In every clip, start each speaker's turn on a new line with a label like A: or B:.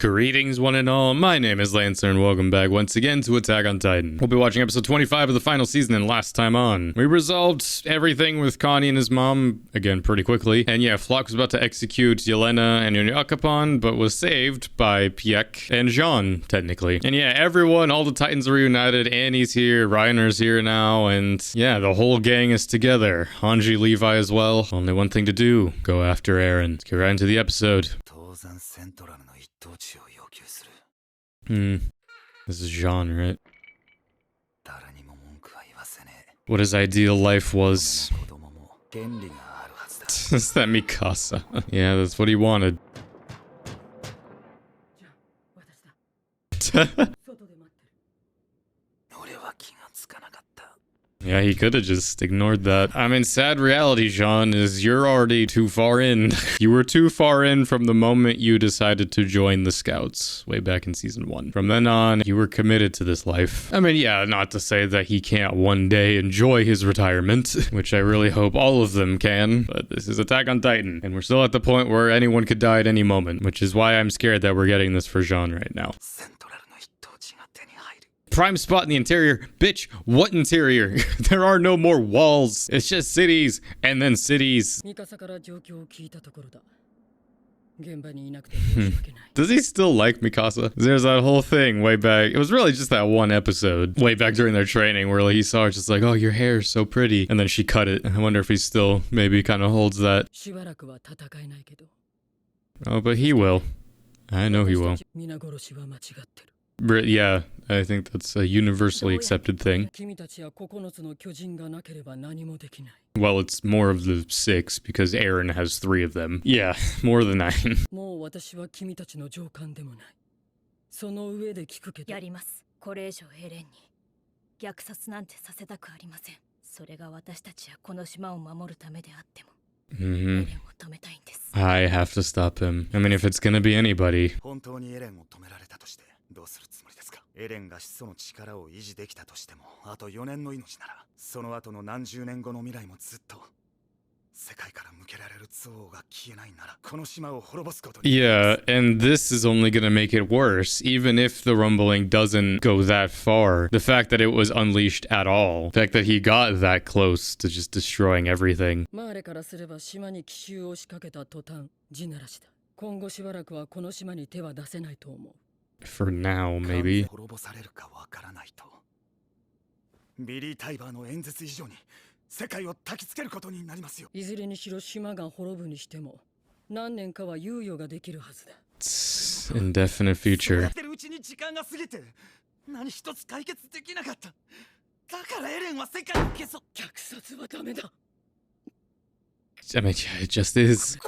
A: Greetings one and all, my name is Lancer and welcome back once again to Attack on Titan. We'll be watching episode 25 of the final season and last time on. We resolved everything with Connie and his mom, again pretty quickly. And yeah, Flock was about to execute Yelena and Yonyakapon, but was saved by Piek and Jean, technically. And yeah, everyone, all the Titans are reunited, Annie's here, Reiner's here now, and yeah, the whole gang is together. Hanji, Levi as well. Only one thing to do, go after Eren. Let's get right into the episode. This is Jean, right? What his ideal life was. Is that Mikasa? Yeah, that's what he wanted. Yeah, he could have just ignored that. I mean, sad reality, Jean, is you're already too far in. You were too far in from the moment you decided to join the Scouts, way back in season 1. From then on, you were committed to this life. I mean, yeah, not to say that he can't one day enjoy his retirement, which I really hope all of them can, but this is Attack on Titan, and we're still at the point where anyone could die at any moment, which is why I'm scared that we're getting this for Jean right now. Prime spot in the interior. Bitch, what interior? There are no more walls. It's just cities and then cities. Does he still like Mikasa? There's that whole thing way back. It was really just that one episode way back during their training where like, he saw her just like, oh, your hair is so pretty. And then she cut it. I wonder if he still maybe kind of holds that. Oh, but he will. I know he will. Yeah, I think that's a universally accepted thing. Well, it's more of the 6 because Eren has 3 of them. Yeah, more than 9. I have to stop him. I mean, if it's gonna be anybody. エレンが始祖の力を維持できたとしても、あと4年の命なら、その後の何十年後の未来もずっと世界から向けられる憎悪が消えないなら、この島を滅ぼすことに。Yeah, and this is only gonna make it worse, even if the rumbling doesn't go that far. The fact that it was unleashed at all, the fact that he got that close to just destroying everything. マーレからすれば島に奇襲を仕掛けた途端、地ならしだ。今後しばらくはこの島に手は出せないと思う。For now, maybe. Indefinite future. I mean, yeah, it just is.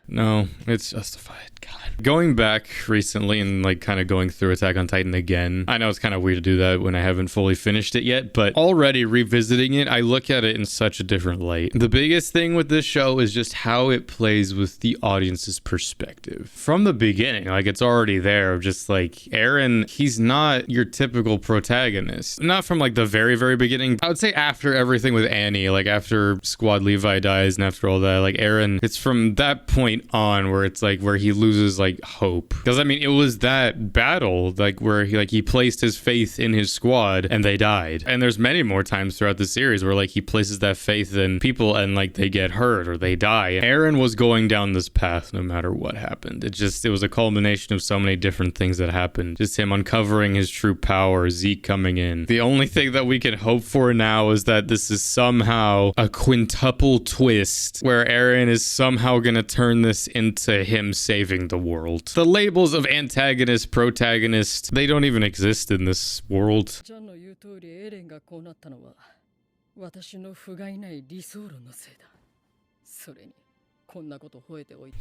A: No, it's justified. God. Going back recently and like kind of going through Attack on Titan again. I know it's kind of weird to do that when I haven't fully finished it yet, but already revisiting it, I look at it in such a different light. The biggest thing with this show is just how it plays with the audience's perspective. From the beginning, like it's already there, just like Eren, he's not your typical protagonist. Not from like the very, very beginning. I would say after everything with Annie, like after Squad Levi dies and after all that, like Eren, it's from that point on where it's like where he loses like hope, because I mean it was that battle like where he placed his faith in his squad and they died, and there's many more times throughout the series where like he places that faith in people and like they get hurt or they die. Eren was going down this path no matter what happened. It was a culmination of so many different things that happened, just him uncovering his true power, Zeke coming in. The only thing that we can hope for now is that this is somehow a quintuple twist where Eren is somehow gonna turn this into him saving the world. The labels of antagonist, protagonist, they don't even exist in this world.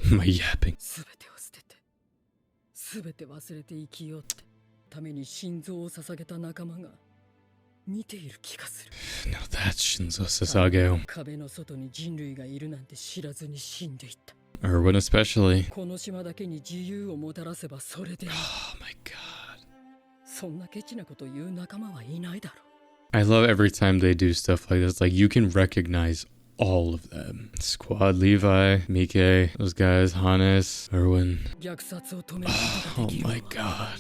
A: My yapping. No, that's Shinzo Sasageo. Erwin especially. Oh my god. I love every time they do stuff like this. Like, you can recognize all of them. Squad Levi, Mike, those guys, Hannes, Erwin. Oh my god.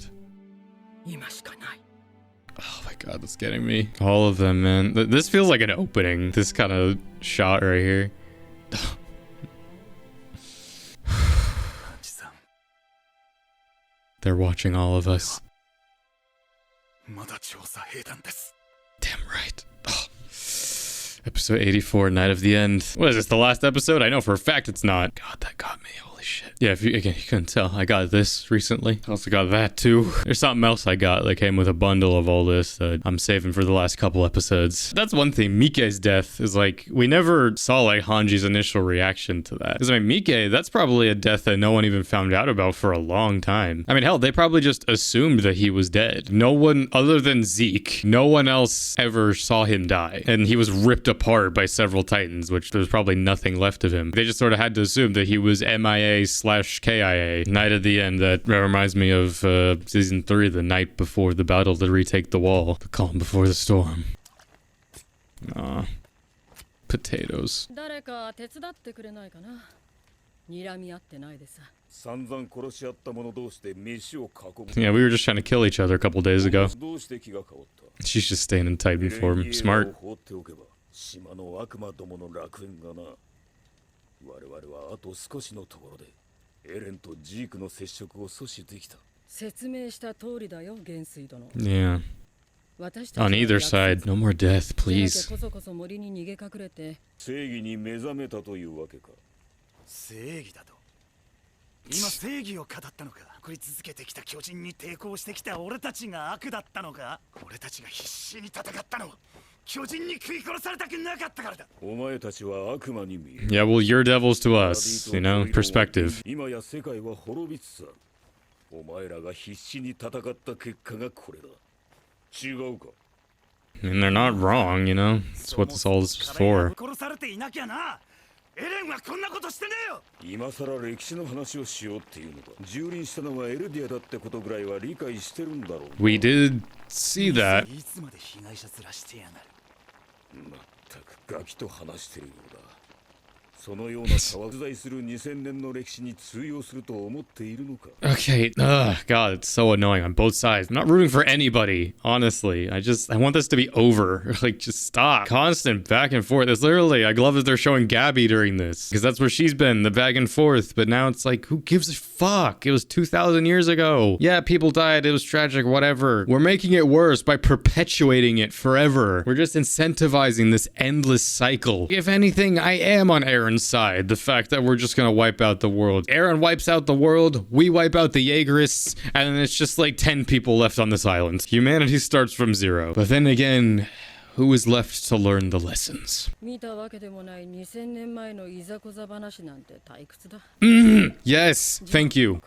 A: Oh my god, that's getting me. All of them, man. This feels like an opening. This kind of shot right here. They're watching all of us. Damn right. Oh. Episode 84, Night of the End. What is this, the last episode? I know for a fact it's not. God, that got me. Holy shit. Yeah, if you, again, you couldn't tell. I got this recently. I also got that too. There's something else I got that came with a bundle of all this that I'm saving for the last couple episodes. That's one thing. Mike's death is like, we never saw like Hanji's initial reaction to that. Because I mean, Mike, that's probably a death that no one even found out about for a long time. I mean, hell, they probably just assumed that he was dead. No one other than Zeke, no one else ever saw him die. And he was ripped apart by several Titans, which there's probably nothing left of him. They just sort of had to assume that he was MIA/KIA. Night of the End. That reminds me of season 3, the night before the battle to retake the wall. The calm before the storm. Aw. Potatoes. Yeah, we were just trying to kill each other a couple days ago. She's just staying in Titan form. Smart. Yeah. On either side, no more death, please. Yeah, well, you're devils to us, you know, perspective. And they're not wrong, you know? That's what this all is for. We did see that. Okay, God, it's so annoying on both sides. I'm not rooting for anybody, honestly. I want this to be over. Like, just stop. Constant back and forth. It's literally, I love that they're showing Gabby during this, because that's where she's been, the back and forth. But now it's like, who gives a fuck? It was 2,000 years ago. Yeah, people died. It was tragic, whatever. We're making it worse by perpetuating it forever. We're just incentivizing this endless cycle. If anything, I am on Aaron's side. The fact that we're just gonna wipe out the world. Aaron wipes out the world, we wipe out the Jaegerists, and then it's just like 10 people left on this island. Humanity starts from 0. But then again, who is left to learn the lessons? Yes, thank you.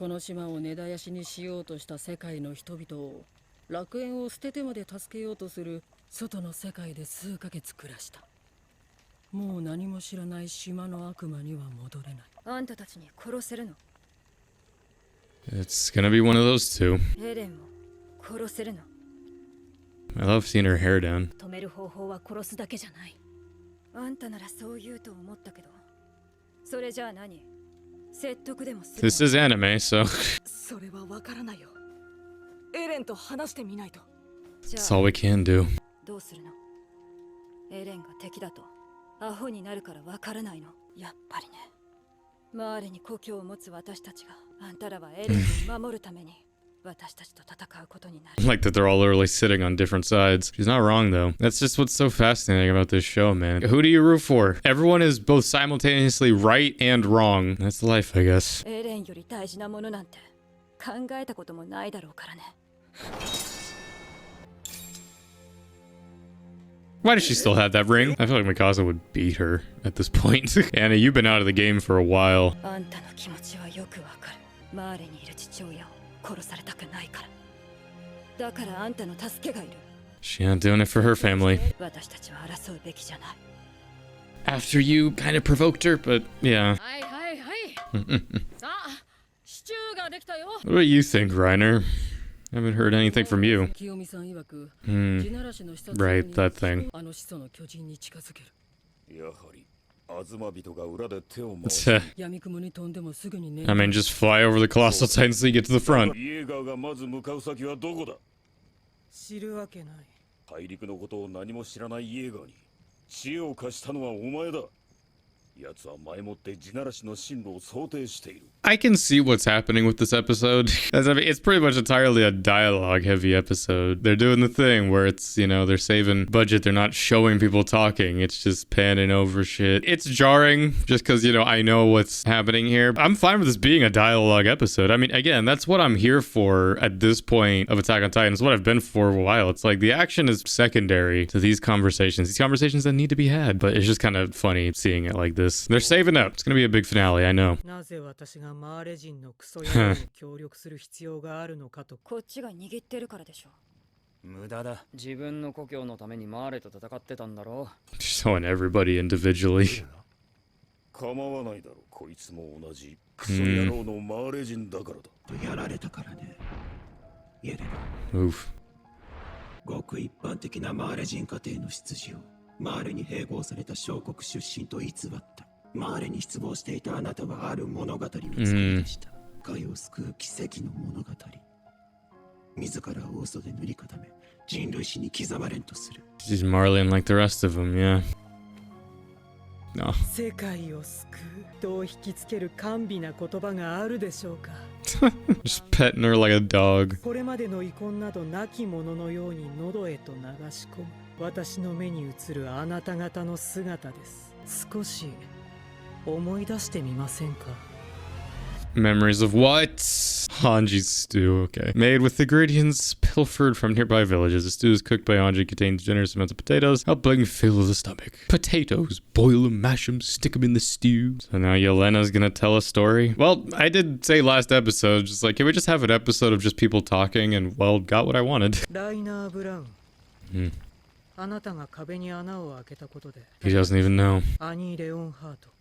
A: It's gonna be one of those two. I love seeing her hair down. This is anime, so that's all we can do. Like that they're all literally sitting on different sides. She's not wrong though. That's just what's so fascinating about this show, man. Who do you root for? Everyone is both simultaneously right and wrong. That's life, I guess. Why does she still have that ring? I feel like Mikasa would beat her at this point. Anna, you've been out of the game for a while. She not doing it for her family. After you kind of provoked her, but yeah. What do you think, Reiner? I haven't heard anything from you. Right, that thing. I mean, just fly over the colossal titan so you get to the front.
B: 知るわけない。
C: 大陸のことを何も知らないイエーガーに知恵を貸したのはお前だ。奴は前もって地ならしの進路を想定している。
A: I can see what's happening with this episode. As I mean, it's pretty much entirely a dialogue-heavy episode. They're doing the thing where it's, you know, they're saving budget. They're not showing people talking. It's just panning over shit. It's jarring just because, you know, I know what's happening here. I'm fine with this being a dialogue episode. I mean, again, that's what I'm here for at this point of Attack on Titan. It's what I've been for a while. It's like the action is secondary to these conversations that need to be had. But it's just kind of funny seeing it like this. They're saving up. It's going to be a big finale, I know.
B: なぜ私がマーレ人のクソ野郎に協力する必要があるのかと。
D: こっちが握ってるからでしょ。
E: 無駄だ。自分の故郷のためにマーレと戦ってたんだろう。
A: Showing everybody individually.
C: 構わないだろう。こいつも同じクソ野郎のマーレ人だからだ。
F: やられたからね。イエレナ。
A: Oof.
F: ごく一般的なマーレ人家庭の出自をマーレに併合された小国出身と偽った。マーレに失望していたあなたはある物語を作り出した。界を救う奇跡の物語。自らを嘘で塗り固め、人類史に刻まれんとする。
A: She's Marley like the rest of them, yeah. No.
B: 世界を救うと引きつける甘美な言葉があるでしょうか。
A: Just petting her like a dog.
B: これまでの遺恨などなきもののように喉へと流し込む。私の目に映るあなた方の姿です。少し思い出してみませんか？
A: Memories of what? Hanji's stew, okay. Made with ingredients pilfered from nearby villages. The stew is cooked by Hanji, contains generous amounts of potatoes, helping fill the stomach. Potatoes, boil them, mash them, stick them in the stew. So now Yelena's gonna tell a story. Well, I did say last episode, just like, can we just have an episode of just people talking and, well, got what I wanted.
B: ライナー・ブラウン。あなたが壁に穴を開けたことで。
A: He doesn't even know.
B: アニー・レオンハート。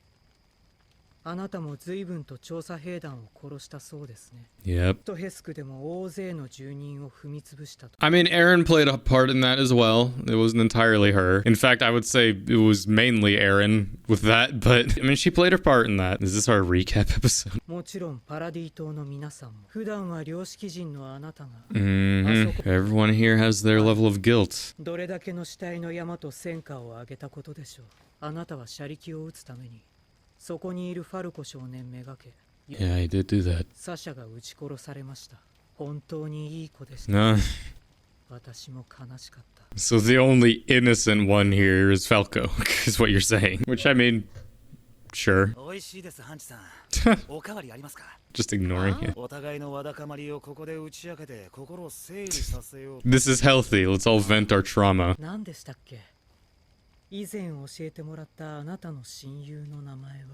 B: あなたも随分と調査兵団を殺したそうですね。
A: Yep.
B: とヘスクでも大勢の住人を踏み潰したと。
A: I mean, Eren played a part in that as well. It wasn't entirely her. In fact, I would say it was mainly Eren with that, but I mean, she played her part in that. Is this our recap episode?
B: もちろんパラディ島の皆さんも普段は良識人のあなたが
A: Everyone here has their level of guilt.
B: どれだけの死体の山と戦果を上げたことでしょう。あなたは車力を撃つためにそこにいるファルコ少年めがけ
A: Yeah, he did do that.
B: サシャが撃ち殺されました。本当にいい子でした。
A: No.
B: 私も悲しかった。
A: So the only innocent one here is Falco, is what you're saying. Which, I mean, sure.
E: 美味しいです、ハンチさん。おかわりありますか？
A: Just ignoring it.
E: お互いのわだかまりをここで打ち明けて心を整理させよう。
A: This is healthy. Let's all vent our trauma.
B: 何でしたっけ？以前教えてもらったあなたの親友の名前は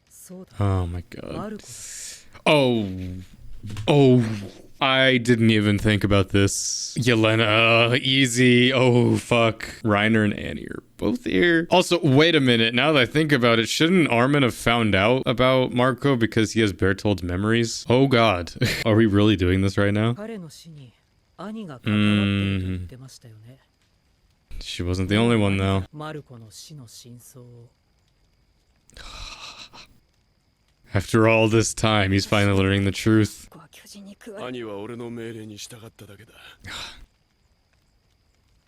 B: そうだ。
A: Oh my
B: マ
A: god.
B: ルコです。
A: Oh, I didn't even think about this. Yelena, easy. Oh, fuck. Reiner and Annie are both here. Also, wait a minute. Now that I think about it, shouldn't Armin have found out about Marco because he has Bertold's memories? Oh, God. Are we really doing this right now?
B: 彼の死に兄が関わっていると言ってましたよね。
A: She wasn't the only one, though.
B: マルコの死の真相を。
A: After all this time, he's finally learning the truth.
C: 兄は俺の命令に従っただけだ。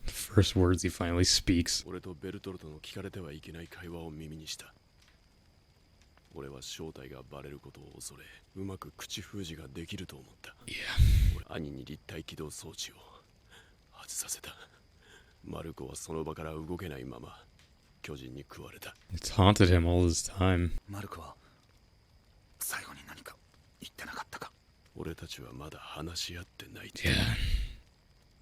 A: The first words he finally speaks.
C: 俺とベルトルトの聞かれてはいけない会話を耳にした。俺は正体がバレることを恐れ、うまく口封じができると思った。
A: Yeah.
C: 俺兄に立体起動装置を外させた。マルコはその場から動けないまま巨人に食われた。
A: It's haunted him all this time.
E: マルコは最後に何か言ってなかったか？
C: 俺たちはまだ話し合ってない。
A: Yeah.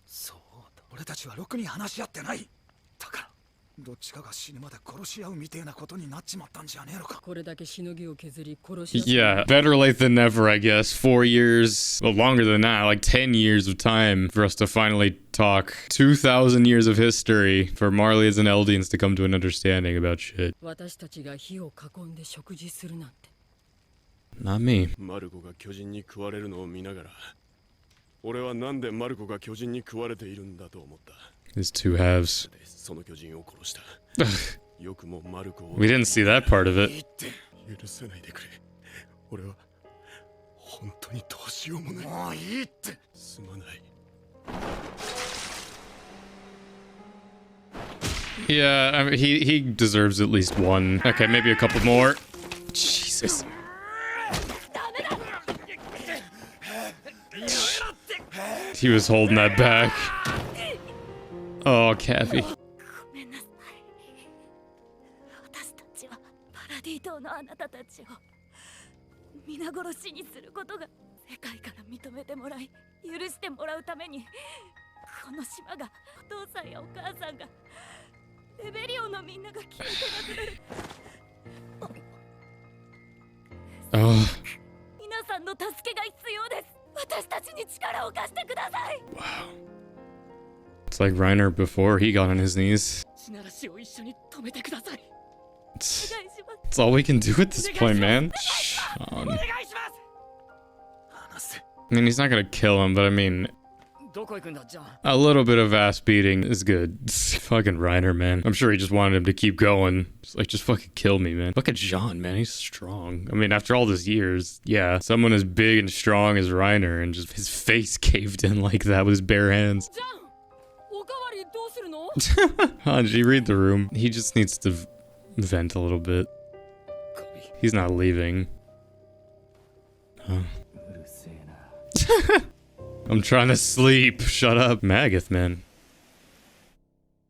E: そうだ。俺たちはろくに話し合ってない。だからどっちかが死ぬまで殺し合うみてえなことになっちまったんじゃねえのか。
D: これだけしのぎを削り殺し
A: Yeah, better late than never, I guess. 4 years, well, longer than that, like 10 years of time for us to finally talk. 2,000 years of history for Marleys and Eldians to come to an understanding about shit.
D: 私たちが火を囲んで食事するなんて。
A: Not me.
C: マルコが巨人に食われるのを見ながら、俺はなんでマルコが巨人に食われているんだと思った。
A: His two halves.
C: その巨人を殺した。よくもマルコを
A: We didn't see that part of
E: い
A: it.
E: いって。
C: 許さないでくれ。俺は本当にどうしようもない。
E: もういいって。
C: すまない。
A: Yeah, I mean, he deserves at least one. Okay, maybe a couple more. Jesus. He was holding that back. Oh, Kathy.
G: ごめんなさい。私たちはパラディ島のあなたたちを皆殺しにすることが世界から認めてもらい、許してもらうために、この島が、お父さんやお母さんが、レベリオのみんなが消えてなくなる。
A: Oh.
G: 皆さんの助けが必要です。私たちに力を貸してください。
A: Wow. It's like Reiner before he got on his knees.
G: シナラ氏を一緒に止めてください。
A: It's,
G: お願いします。
A: it's all we can do at this point, man. Sean.
E: お願いします。話せ。
A: I mean, he's not gonna kill him, but I mean,
B: どこ行くんだジョン。
A: a little bit of ass beating is good. Fucking Reiner, man. I'm sure he just wanted him to keep going. Just fucking kill me, man. Look at Jean, man. He's strong. I mean, after all these years, yeah, someone as big and strong as Reiner, and just his face caved in like that with his bare hands.
D: じゃん、おかわりどうするの？
A: Hanji, read the room. He just needs to vent a little bit. He's not leaving. Huh. I'm trying to sleep. Shut up. Magath, man.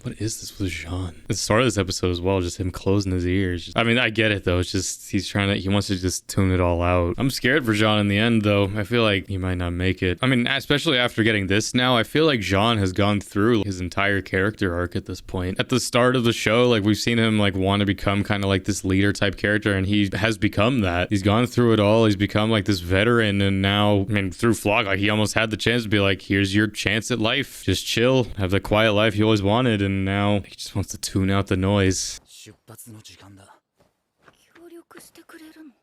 A: What is this with Jean? The start of this episode as well, just him closing his ears. I mean, I get it though. It's just, he wants to just tune it all out. I'm scared for Jean in the end though. I feel like he might not make it. I mean, especially after getting this now, I feel like Jean has gone through his entire character arc at this point. At the start of the show, like we've seen him like want to become kind of like this leader type character, and he has become that. He's gone through it all. He's become like this veteran, and now, I mean, through Flock, like he almost had the chance to be like, here's your chance at life. Just chill, have the quiet life you always wanted, and now he just wants to tune out the noise.
E: 出発の時間だ。
G: 協力してくれるの？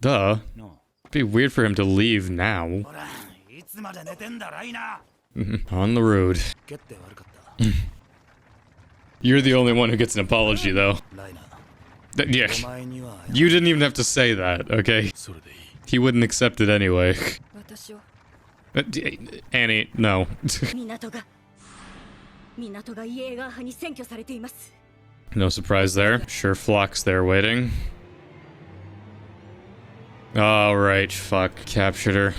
A: Duh.
E: の。
A: It'd be weird for him to leave now.
E: ほら、いつまで寝てんだライナ
A: On the road.
E: ー。蹴って悪かった。
A: You're the only one who gets an apology, though.
E: ライナー。
A: Yeah.
E: お前には
A: You didn't even have to say that, okay?
C: それでいい。
A: He wouldn't accept it anyway.
D: 私を
A: Annie, no.
G: 港がイエーガー派に占拠されています。
A: No surprise there. Sure, Flock's there waiting. All right, fuck. Captured her.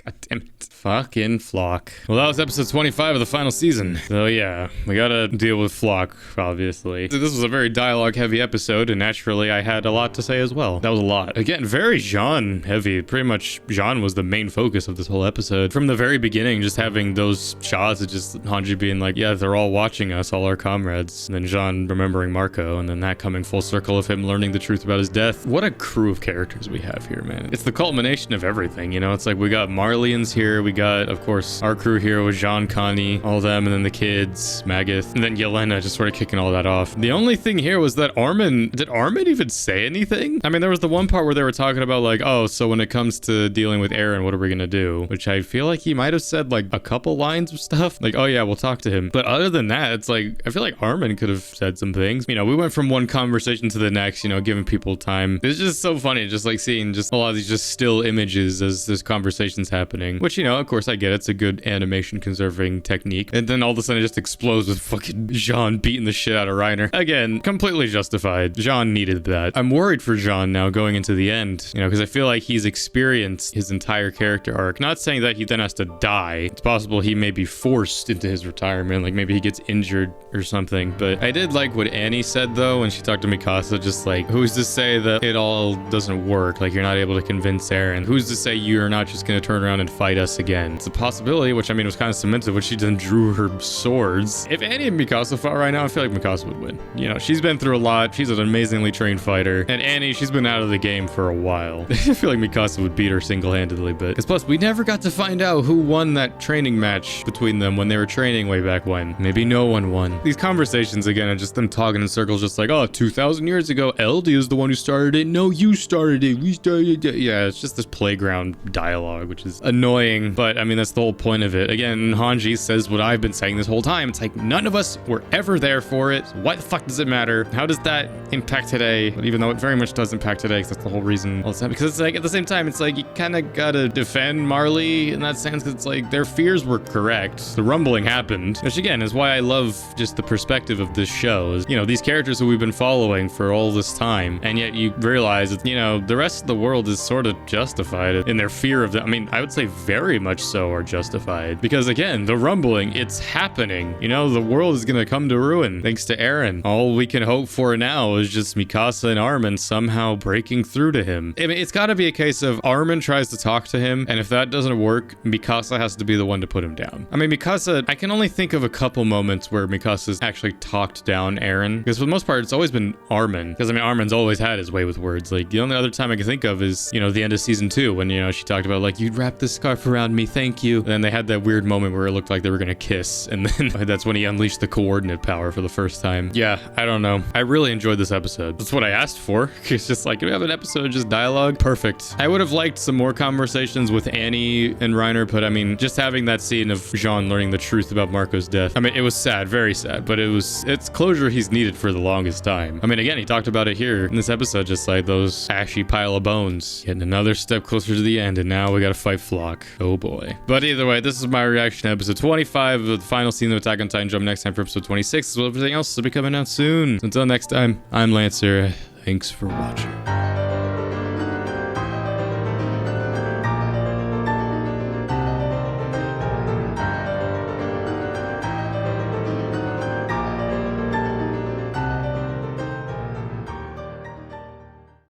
A: God damn it. Fucking Flock. Well, that was episode 25 of the final season. So yeah, we gotta deal with Flock, obviously. This was a very dialogue-heavy episode, and naturally I had a lot to say as well. That was a lot. Again, very Jean-heavy. Pretty much Jean was the main focus of this whole episode. From the very beginning, just having those shots of just Hanji being like, yeah, they're all watching us, all our comrades. And then Jean remembering Marco, and then that coming full circle of him learning the truth about his death. What a crew of characters we have here, man. It's the culmination of everything, you know? It's like we got Marlians here, we got, of course, our crew here with Jean, Connie, all them, and then the kids, Magath, and then Yelena just sort of kicking all that off. The only thing here was that did Armin even say anything? I mean, there was the one part where they were talking about like, oh, so when it comes to dealing with Eren, what are we gonna do? Which I feel like he might have said like a couple lines of stuff. Like, oh yeah, we'll talk to him. But other than that, it's like, I feel like Armin could have said some things. You know, we went from one conversation to the next, you know, giving people time. It's just so funny, just like seeing just a lot of these just still images as this conversation's happening. Which, you know, of course I get it. It's a good animation conserving technique. And then all of a sudden it just explodes with fucking Jean beating the shit out of Reiner. Again, completely justified. Jean needed that. I'm worried for Jean now going into the end, you know, because I feel like he's experienced his entire character arc. Not saying that he then has to die. It's possible he may be forced into his retirement, like maybe he gets injured or something. But I did like what Annie said though when she talked to Mikasa, just like, who's to say that it all doesn't work? Like you're not able to convince Eren. Who's to say you're not just going to turn around and fight us again? It's a possibility, which I mean was kind of cemented when she then drew her swords. If Annie and Mikasa fought right now, I feel like Mikasa would win. You know, she's been through a lot. She's an amazingly trained fighter. And Annie, she's been out of the game for a while. I feel like Mikasa would beat her single-handedly, but because plus we never got to find out who won that training match between them when they were training way back when. Maybe no one won. These conversations again are just them talking in circles, just like, oh, 2,000 years ago, LD is the one who started it. No, you started it. We started it. Yeah, it's just this playground dialogue, which is annoying, But I mean, that's the whole point of it. Again, Hanji says what I've been saying this whole time. It's like none of us were ever there for it. Why the fuck does it matter? How does that impact today? But even though it very much does impact today, because that's the whole reason all the time. Because it's like at the same time, it's like you kind of gotta defend Marley in that sense, because it's like their fears were correct. The rumbling happened, which again is why I love just the perspective of this show. Is, you know, these characters who we've been following for all this time, and yet you realize that, you know, the rest of the world is sort of justified in their fear of them. I mean, I would say very much so are justified, because again, the rumbling, it's happening. You know, the world is gonna come to ruin thanks to Eren. All we can hope for now is just Mikasa and Armin somehow breaking through to him. I mean, it's gotta be a case of Armin tries to talk to him, and if that doesn't work, Mikasa has to be the one to put him down. I mean, Mikasa, I can only think of a couple moments where Mikasa's actually talked down Eren, because for the most part, it's always been Armin. Because I mean, Armin's always had his way with words. Like, the only other time I can think of is, you know, the end of season 2, when, you know, she talked about, like, you'd wrap this scarf around me, thank you. And then they had that weird moment where it looked like they were gonna kiss, and then that's when he unleashed the coordinate power for the first time. Yeah, I don't know. I really enjoyed this episode. That's what I asked for. It's just like, we have an episode of just dialogue? Perfect. I would have liked some more conversations with Annie and Reiner, but I mean, just having that scene of Jean learning the truth about Marco's death. I mean, it was sad, very sad, but it's closure he's needed for the longest time. I mean, again, he talked about it here in this episode, just like those ashy pile of bones. Getting another step closer to the end, and now we gotta fight Flock. Oh boy. But either way, this is my reaction to episode 25 of the final scene of Attack on Titan. Jump next time for episode 26, as well as everything else will be coming out soon. Until next time, I'm Lancer. Thanks for watching.